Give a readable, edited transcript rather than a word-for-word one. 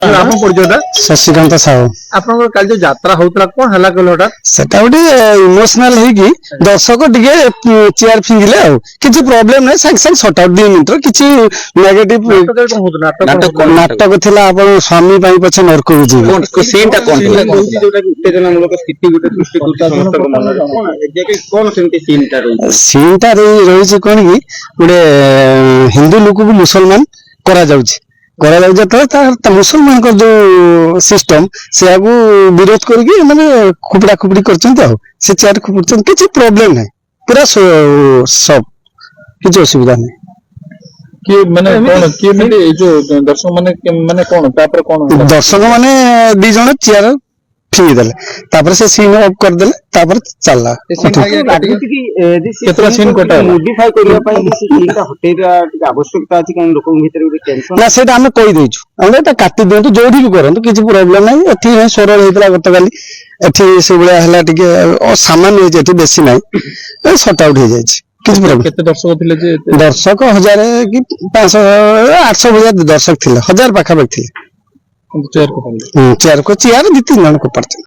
ଆପଣ ପରିଚୟଟା शशिकांत साहू ଆପଣଙ୍କର କାଲି ଯୋଉ ଯାତ୍ରା ହଉଥିଲା କଣ ହେଲା କହିଲ ହଠାତ୍ सेटा गोटे इमोशनाल ହେଇକି ଦର୍ଶକ ଟିକେ ଚେୟାର ଫିଙ୍ଗିଲେ ଆଉ କିଛି ପ୍ରୋବ୍ଲେମ ନାହିଁ ସାଙ୍ଗେ ସାଙ୍ଗେ ସର୍ଟ ଆଉଟ 2 ମିନିଟର କିଛି ନେଗେଟିଭ ନାଟକରେ କଣ ହଉଥିଲା ନାଟକ ଥିଲା ଆପଣ ସ୍ୱାମୀ ପାଇଁ ପଛେ ନରକକୁ ଯିବେ सीन टा कौन ଯୋଉଟା କି ଉତ୍ତେଜନାମୂଳକ ସ୍ଥିତି ଗୋଟେ ସୃଷ୍ଟି କରୁଛି ସମସ୍ତଙ୍କ ମନରେ କଣ ଏଯାକେ କଣ ସେମିତି ସିନ୍ ଟା ରହିଛି ସିନ୍ ଟା ରହିଛି କଣ କି ଗୋଟେ ହିନ୍ଦୁ ଲୋକକୁ ମୁସଲମାନ କରାଯାଉଛି ଯେତେବେଳେ ମୁସଲମାନଙ୍କର ଯୋଉ ସିଷ୍ଟମ ସେଆକୁ ବିରୋଧ କରିକି ମାନେ ଖୁପଡା ଖୁପଡି କରିଛନ୍ତି ଆଉ ସେ ଚେୟାର ଖୁପୁଡୁଛନ୍ତି କିଛି ପ୍ରୋବ୍ଲେମ ନାହିଁ ପୁରା ସବ କିଛି ଅସୁବିଧା ନାହିଁ कि माने कोन कि मिले ए जो दर्शक माने कोन तापर कोन दर्शक माने 2 जण चेयर फिंगी देले तापर से सीन ऑफ कर देले तापर चलला केतरा सीन कोटा मॉडिफाई करिया पई से सीन टा हटेरा टिक आवश्यकता अछि कान लोक भीतर गुटे टेंशन ना सेटा हम कहि देछु हम एटा काटी देंतु जोडी भी करंतु किछि प्रॉब्लम नाही एथि सरल हेतला गतकाली एथि से बळा हला टिके सामान्य हे जेथि बेसी नाही शॉर्ट आउट हो जाय छै किछि प्रॉब्लम केते दर्शक थिले जे दर्शक 1000 कि 500 800 दर्शक थिले 1000 पाखा पाखि थिले चेयर को चेयर 2-3 जन को पड़ते